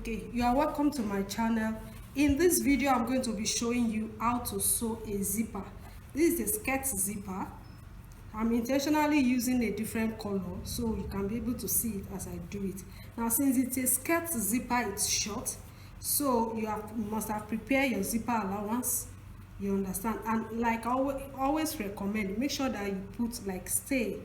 Okay, you are welcome to my channel. In this video I'm going to be showing you how to sew a zipper. This is a skirt zipper. I'm intentionally using a different color so you can be able to see it as I do it. Now since it's a skirt zipper, it's short, so you must have prepared your zipper allowance, you understand. And like I always recommend, make sure that you put like stay,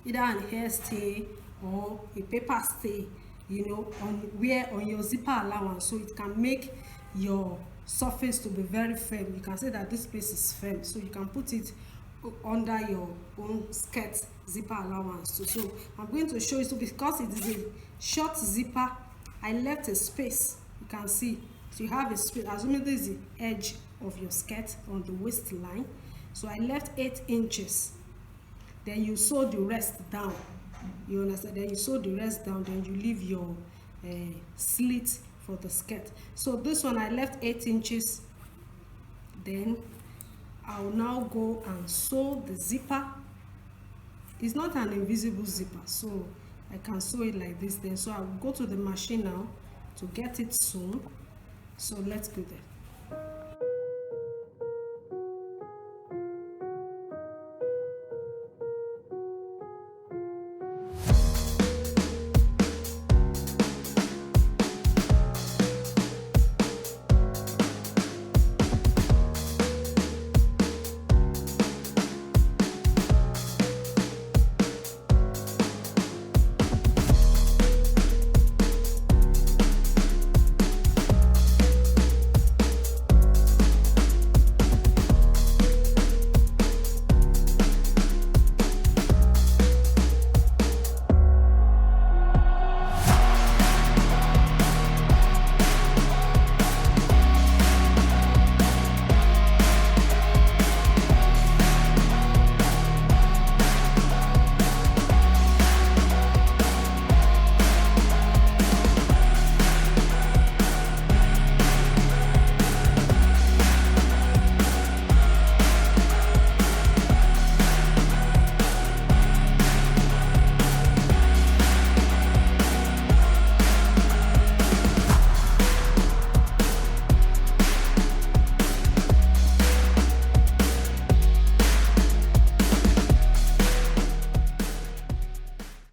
either an hair stay or a paper stay, you know, on your zipper allowance, so it can make your surface to be very firm. You can say that this place is firm, so you can put it under your own skirt zipper allowance too. So I'm going to show you. So because it is a short zipper, I left a space. You can see, so you have a space, assuming this is the edge of your skirt on the waistline, so I left 8 inches. Then you sew the rest down, you understand. Then you sew the rest down, then you leave your slit for the skirt. So this one I left 8 inches. Then I'll now go and sew the zipper. It's not an invisible zipper, so I can sew it like this. Then so I'll go to the machine now to get it sewn. So let's go there.